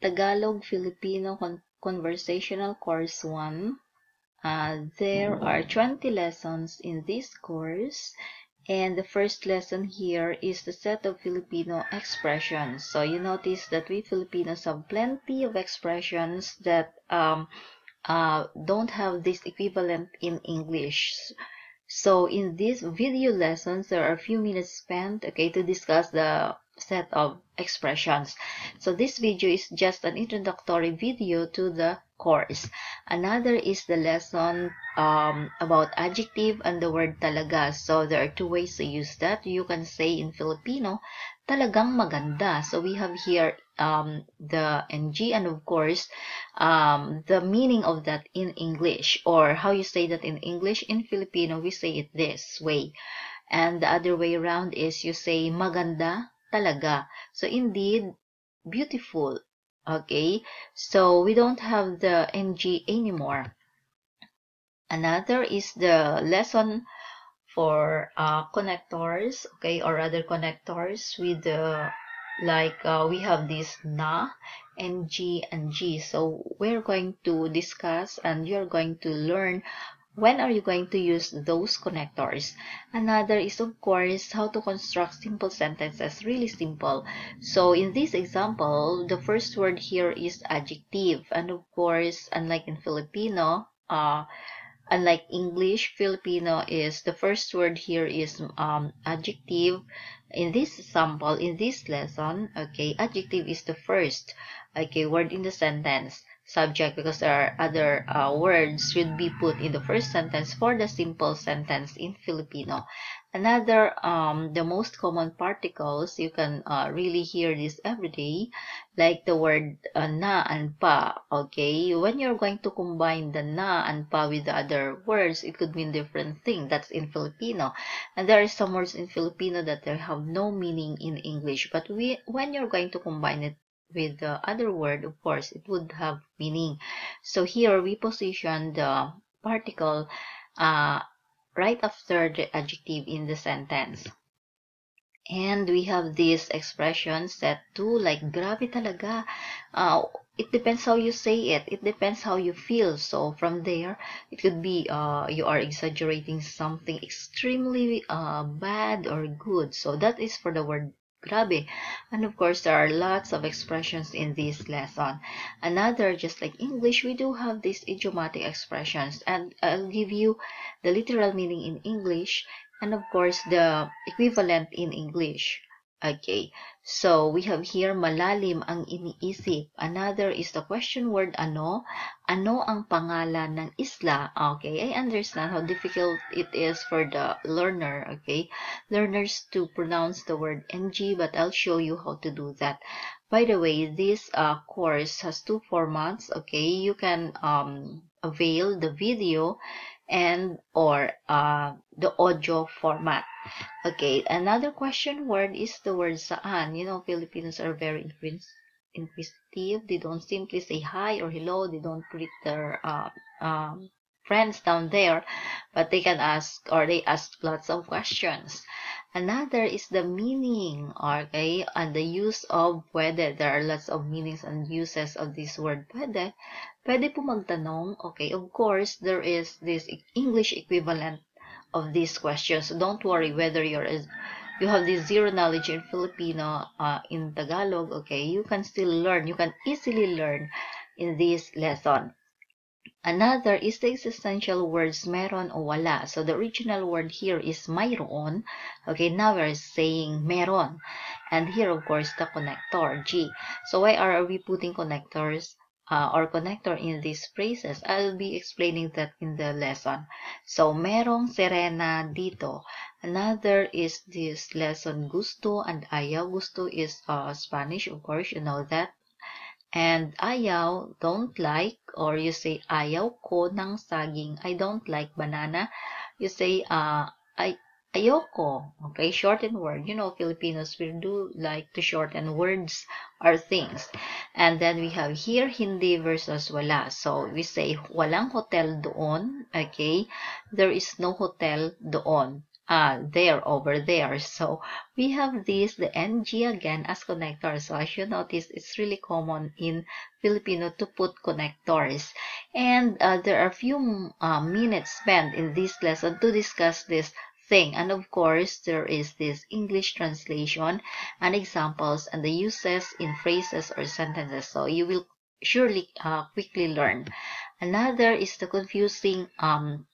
Tagalog-Filipino Conversational Course 1. There are 20 lessons in this course, and the first lesson here is the set of Filipino expressions. So you notice that we Filipinos have plenty of expressions that don't have this equivalent in English. So in these video lessons, there are a few minutes spent, okay, to discuss the set of expressions. So this video is just an introductory video to the course. Another is the lesson about adjective and the word talaga. So there are two ways to use that. You can say in Filipino, talagang maganda. So we have here the NG, and of course the meaning of that in English, or how you say that in English. In Filipino, we say it this way, and the other way around is you say maganda talaga. So indeed, beautiful. Okay, so we don't have the NG anymore. Another is the lesson for connectors, okay, or other connectors with the we have this na, NG, and G. So we're going to discuss and you're going to learn when are you going to use those connectors. Another is, of course, how to construct simple sentences. Really simple. So in this example, the first word here is adjective, and of course, unlike in Filipino, unlike English, Filipino is the first word here is adjective. In this sample, in this lesson, okay, adjective is the first, okay, word in the sentence. Subject, because there are other words should be put in the first sentence for the simple sentence in Filipino. Another, the most common particles, you can really hear this every day, like the word na and pa, okay? When you're going to combine the na and pa with the other words, it could mean different thing. That's in Filipino. And there are some words in Filipino that they have no meaning in English, but when you're going to combine it with the other word, of course, it would have meaning. So here we position the particle right after the adjective in the sentence. And we have this expression set to, like, grabe talaga. It depends how you say it. It depends how you feel. So from there, it could be you are exaggerating something extremely bad or good. So that is for the word grabe. And of course, there are lots of expressions in this lesson. Another, just like English, we do have these idiomatic expressions, and I'll give you the literal meaning in English, and of course the equivalent in English. Okay, so we have here malalim ang iniisip. Another is the question word ano. Ano ang pangalan ng isla? Okay, I understand how difficult it is for the learner, okay, learners to pronounce the word NG, but I'll show you how to do that. By the way, this course has two formats, okay. You can avail the video and or the audio format. Okay, another question word is the word saan. You know, Filipinos are very inquisitive. They don't simply say hi or hello. They don't greet their friends down there, but they can ask, or they ask lots of questions. Another is the meaning, okay, and the use of pwede. There are lots of meanings and uses of this word pwede. Pwede po magtanong, okay, of course, there is this English equivalent of these questions. So don't worry whether you have this zero knowledge in Filipino, in Tagalog, okay, you can still learn. You can easily learn in this lesson. Another is the existential words meron o wala. So the original word here is mayroon. Okay, now we're saying meron. And here, of course, the connector, G. So why are we putting connectors or connector in these phrases? I'll be explaining that in the lesson. So merong Serena dito. Another is this lesson gusto and ayaw. Gusto is Spanish, of course, you know that. And ayaw, don't like, or you say ayaw ko ng saging. I don't like banana. You say ayoko. Okay, shorten word. You know, Filipinos, we do like to shorten words or things. And then we have here hindi versus wala. So we say walang hotel doon. Okay, there is no hotel doon. there, over there. So we have this, the NG again as connector. So as you notice, it's really common in Filipino to put connectors. And there are a few minutes spent in this lesson to discuss this thing. And of course, there is this English translation and examples and the uses in phrases or sentences. So you will surely quickly learn. Another is the confusing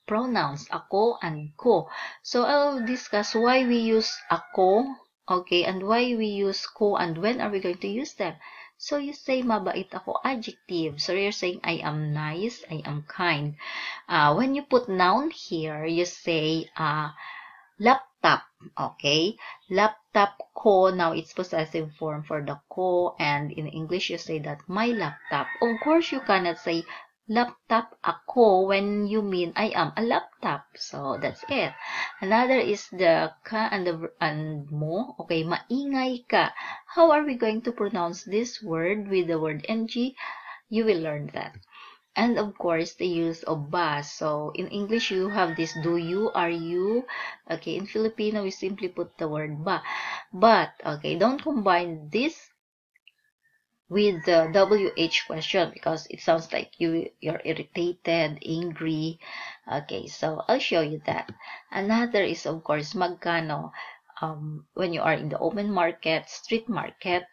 pronouns ako and ko. So I'll discuss why we use ako, okay, and why we use ko and when are we going to use them. So you say mabait ako, adjective. So you're saying I am nice, I am kind. When you put noun here, you say laptop, okay? Laptop ko, now it's possessive form for the ko, and in English you say that my laptop. Of course, you cannot say laptop ako when you mean I am a laptop. So that's it. Another is the ka and the and mo. Okay, maingay ka. How are we going to pronounce this word with the word ng? You will learn that. And of course, the use of ba. So in English, you have this do you, are you. Okay, in Filipino, we simply put the word ba. But, okay, don't combine this with the WH question because it sounds like you're irritated, angry. Okay, so I'll show you that. Another is, of course, magkano. When you are in the open market, street market,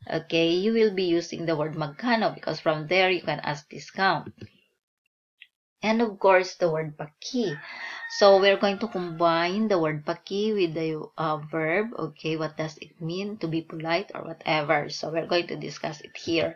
okay, you will be using the word magkano because from there you can ask discount. And of course, the word paki. So we're going to combine the word paki with the verb. Okay, what does it mean to be polite or whatever? So we're going to discuss it here.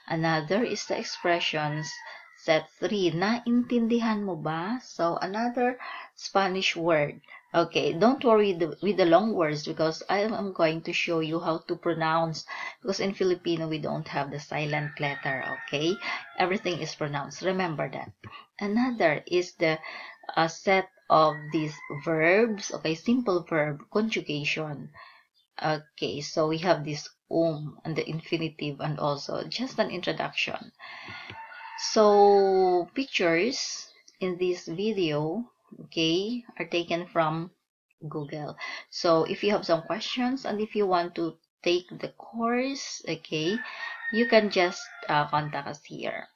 Another is the expressions. Set 3. Naintindihan mo ba? So another Spanish word. Okay, don't worry with the long words because I am going to show you how to pronounce, because in Filipino we don't have the silent letter, okay? Everything is pronounced. Remember that. Another is the set of these verbs, okay? Simple verb conjugation. Okay, so we have this and the infinitive and also just an introduction. So pictures in this video, okay, are taken from Google. So if you have some questions and if you want to take the course, okay, you can just contact us here.